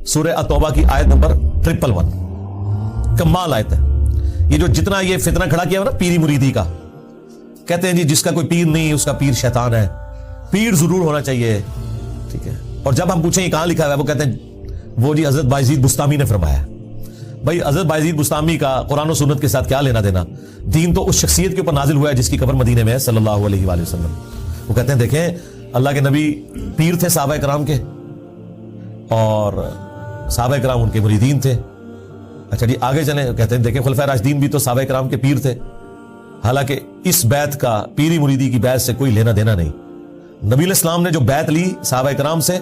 سورہ التوبہ کی آیت نمبر 111 کمال آیت ہے. یہ جو جتنا یہ فتنہ کھڑا کیا نا پیری مریدی کا, کہتے ہیں جی جس کا کوئی پیر نہیں اس کا پیر شیطان ہے, پیر ضرور ہونا چاہیے, ٹھیک ہے. اور جب ہم پوچھیں یہ کہاں لکھا ہوا ہے, وہ کہتے ہیں وہ جی حضرت بایزید بستامی نے فرمایا. بھائی حضرت بایزید بستامی کا قرآن و سنت کے ساتھ کیا لینا دینا؟ دین تو اس شخصیت کے اوپر نازل ہوا ہے جس کی قبر مدینے میں ہے صلی اللہ علیہ وآلہ وسلم. وہ کہتے ہیں دیکھیں اللہ کے نبی پیر تھے صحابہ کرام کے, اور صحابہ کرام ان کے مریدین تھے. اچھا جی آگے چلیں, کہتے ہیں دیکھیں خلفائے راشدین بھی تو صحابہ کرام کے پیر تھے, حالانکہ اس بیعت کا پیری مریدی کی بیعت سے کوئی لینا دینا نہیں. نبی علیہ السلام نے جو بیعت لی صحابہ کرام سے,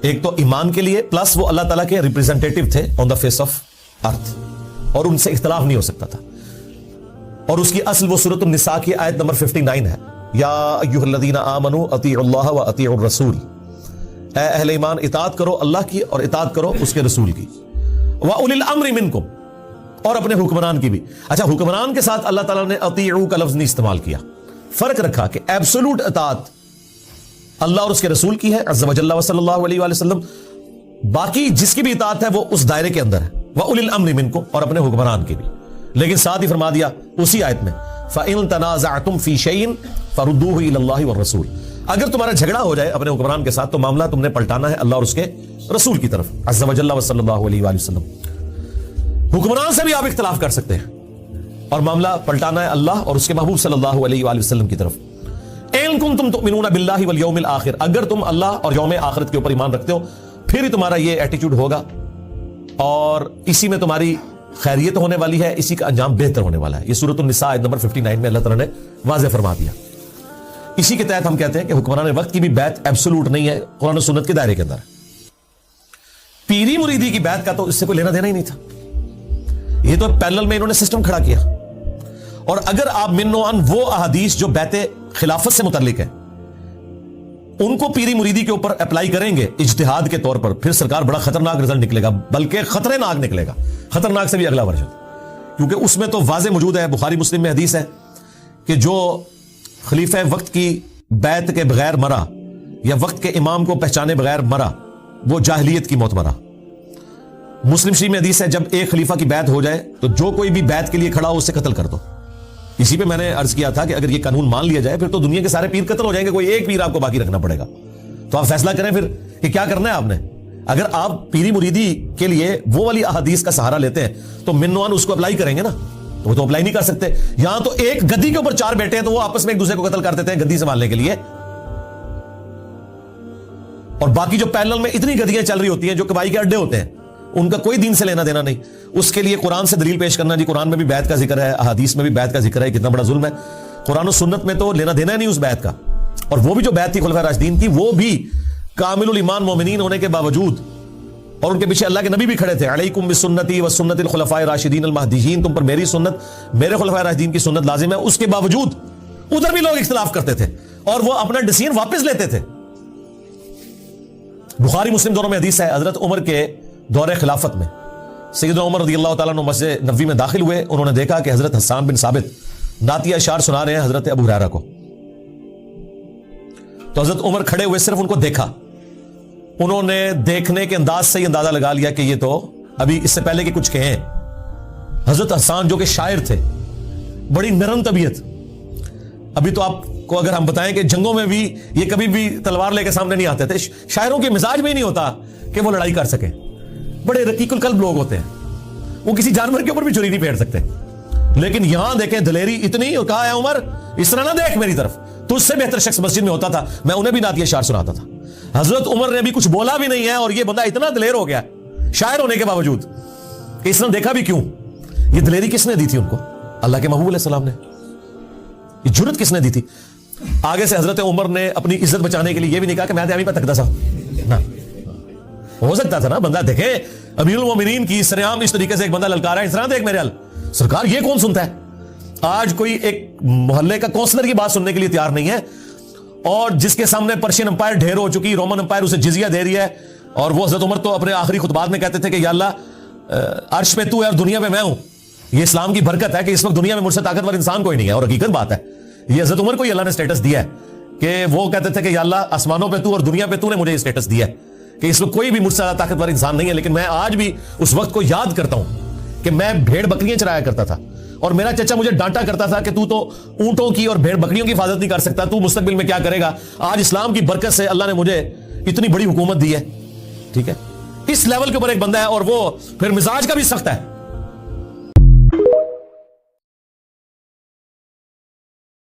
ایک تو ایمان کے لیے, پلس وہ اللہ تعالیٰ کے ریپریزنٹیٹو تھے آن دا فیس آف ارتھ, اور ان سے اختلاف نہیں ہو سکتا تھا. اور اس کی اصل وہ سورۃ النساء کی آیت نمبر 59 ہے, یا ایھا الذین آمنوا اطیعوا اللہ واطیعوا الرسول, اے اہل ایمان اطاعت کرو اللہ کی اور اطاعت کرو اس کے رسول کی, واولی الامر منکم, اور اپنے حکمران کی بھی. اچھا حکمران کے ساتھ اللہ تعالیٰ نے اطیعوا کا لفظ نہیں استعمال کیا, فرق رکھا کہ ایبسولوٹ اطاعت اللہ اور اس کے رسول کی ہے عز وجل و صلی اللہ علیہ وآلہ وسلم, باقی جس کی بھی اطاعت ہے وہ اس دائرے کے اندر ہے, وَأُولِي الْأَمْرِ مِنْكُمْ, اور اپنے حکمران کی بھی. لیکن ساتھ ہی فرما دیا اسی آیت میں فَإِن تَنَازَعْتُمْ فِي شَيْءٍ فَرُدُّوهُ إِلَى اللَّهِ وَالرَّسُولِ, اگر تمہارا جھگڑا ہو جائے اپنے حکمران کے ساتھ تو معاملہ تم نے پلٹانا ہے اللہ اور اس کے رسول کی طرف عز وجل و صلی اللہ علیہ وآلہ وسلم. حکمران سے بھی آپ اختلاف کر سکتے ہیں اور معاملہ پلٹانا ہے اللہ اور اس کے محبوب صلی اللہ علیہ وآلہ وسلم کی طرف. اِن كُنتُمْ تُؤْمِنُونَ بِاللَّهِ وَالْيَوْمِ الْآخِرِ, اگر تم اللہ اور یوم آخرت کے اوپر ایمان رکھتے ہو پھر ہی تمہارا یہ ایٹیٹیوڈ ہوگا, اور اسی میں تمہاری خیریت ہونے والی ہے, اسی کا انجام بہتر ہونے والا ہے. یہ سورۃ النساء آیت نمبر 59 میں اللہ تعالیٰ نے واضح فرما دیا. اسی کے تحت ہم کہتے ہیں کہ حکمران وقت کی بھی بیعت ایبسولوٹ نہیں ہے, قرآن و سنت کے دائرے کے اندر ہے. پیری مریدی کی بیعت کا تو اس سے کوئی لینا دینا ہی نہیں تھا, یہ تو پیرلل میں انہوں نے سسٹم کھڑا کیا. اور اگر آپ من و عن وہ احادیث جو بیعت خلافت سے متعلق ہے ان کو پیری مریدی کے اوپر اپلائی کریں گے اجتہاد کے طور پر, پھر سرکار بڑا خطرناک رزلٹ نکلے گا, بلکہ خطرے ناک نکلے گا, خطرناک سے بھی اگلا ورژن. کیونکہ اس میں تو واضح موجود ہے, بخاری مسلم میں حدیث ہے کہ جو خلیفہ وقت کی بیعت کے بغیر مرا یا وقت کے امام کو پہچانے بغیر مرا وہ جاہلیت کی موت مرا. مسلم شریف میں حدیث ہے جب ایک خلیفہ کی بیعت ہو جائے تو جو کوئی بھی بیعت کے لیے کھڑا ہو اسے قتل کر دو. اسی پہ میں نے عرض کیا تھا کہ اگر یہ قانون مان لیا جائے پھر تو دنیا کے سارے پیر قتل ہو جائیں گے, کوئی ایک پیر آپ کو باقی رکھنا پڑے گا. تو آپ فیصلہ کریں پھر کہ کیا کرنا ہے آپ نے. اگر آپ پیری مریدی کے لیے وہ والی احادیث کا سہارا لیتے ہیں تو منوان اس کو اپلائی کریں گے نا, وہ تو اپلائی نہیں کر سکتے. یہاں تو ایک گدی کے اوپر 4 بیٹے ہیں تو وہ آپس میں ایک دوسرے کو قتل کر دیتے ہیں گدی سنبھالنے کے لیے, اور باقی جو پیرلل میں اتنی گدیاں چل رہی ہوتی ہیں جو کبائی کے اڈے ہوتے ہیں ان کا کوئی دین سے لینا دینا نہیں. اس کے لیے قرآن سے دلیل پیش کرنا, جی قرآن میں بھی بیعت کا ذکر ہے, احادیث میں بھی بیعت کا ذکر ہے, کتنا بڑا ظلم ہے. قرآن و سنت میں تو لینا دینا نہیں اس بیعت کا, اور وہ بھی جو بیعت تھی خلفائے راشدین کی وہ بھی کامل الایمان مومنین ہونے کے باوجود, اور ان کے پیچھے اللہ کے نبی بھی کھڑے تھے, علیکم بسنتی و سنت الخلفاء الراشدین المہدیین, تم پر میری سنت میرے خلفائے راشدین کی سنت لازم ہے. اس کے باوجود ادھر بھی لوگ اختلاف کرتے تھے اور وہ اپنا ڈیسیژن واپس لیتے تھے. بخاری مسلم دونوں میں حدیث ہے, حضرت عمر کے دور خلافت میں سیدنا عمر رضی اللہ تعالیٰ عنہ مسجد نبوی میں داخل ہوئے, انہوں نے دیکھا کہ حضرت حسان بن ثابت نعتیہ اشعار سنا رہے ہیں حضرت ابو ہریرہ کو. تو حضرت عمر کھڑے ہوئے صرف ان کو دیکھا, انہوں نے دیکھنے کے انداز سے یہ اندازہ لگا لیا کہ یہ تو ابھی اس سے پہلے کہ کچھ کہیں. حضرت حسان جو کہ شاعر تھے, بڑی نرم طبیعت, ابھی تو آپ کو اگر ہم بتائیں کہ جنگوں میں بھی یہ کبھی بھی تلوار لے کے سامنے نہیں آتے تھے, شاعروں کے مزاج میں ہی نہیں ہوتا کہ وہ لڑائی کر سکیں, بڑے رقیق القلب لوگ ہوتے ہیں, وہ کسی جانور کے اوپر بھی چھری نہیں پھیر سکتے. لیکن یہاں دیکھیں دلیری اتنی, اور کہا ہے عمر اس طرح نہ دیکھ میری طرف, تو اس سے بہتر شخص مسجد میں ہوتا تھا, میں انہیں بھی نعتیہ اشعار سناتا تھا. حضرت عمر نے بھی کچھ بولا بھی نہیں ہے, اور یہ بندہ اتنا دلیر ہو گیا شاعر ہونے کے باوجود کہ اس نے دیکھا بھی کیوں. یہ دلیری کس نے دی تھی ان کو؟ اللہ کے محبوب علیہ السلام نے. یہ جرت کس نے دی تھی؟ آگے سے حضرت عمر نے اپنی عزت بچانے کے لیے یہ بھی نہیں کہا کہ میں ابھی پہ تکتا سا نا, ہو سکتا تھا نا بندہ دیکھے امیر المومنین کی سریام اس طریقے سے ایک بندہ للکارا ہے, اس طرح دیکھ میرے حل سرکار یہ کون سنتا ہے. آج کوئی ایک محلے کا کونسلر کی بات سننے کے لیے تیار نہیں ہے, اور جس کے سامنے پرشین امپائر ڈھیر ہو چکی, رومن امپائر اسے جزیہ دے رہی ہے, اور وہ حضرت عمر تو اپنے آخری خطبات میں کہتے تھے کہ یا اللہ عرش پہ تو ہے اور دنیا پہ میں ہوں. یہ اسلام کی برکت ہے کہ اس وقت دنیا میں مجھ سے طاقتور انسان کوئی نہیں ہے, اور حقیقت بات ہے یہ حضرت عمر کو ہی اللہ نے اسٹیٹس دیا ہے کہ وہ کہتے تھے کہ یا اللہ آسمانوں پہ تو اور دنیا پہ تو نے مجھے یہ اسٹیٹس دیا ہے کہ اس وقت کوئی بھی مجھ سے زیادہ طاقتور انسان نہیں ہے, لیکن میں آج بھی اس وقت کو یاد کرتا ہوں کہ میں بھیڑ بکریاں چرایا کرتا تھا اور میرا چچا مجھے ڈانٹا کرتا تھا کہ تو اونٹوں کی اور بھیڑ بکریوں کی حفاظت نہیں کر سکتا, تو مستقبل میں کیا کرے گا. آج اسلام کی برکت سے اللہ نے مجھے اتنی بڑی حکومت دی ہے. ٹھیک ہے, اس لیول کے اوپر ایک بندہ ہے, اور وہ پھر مزاج کا بھی سخت ہے.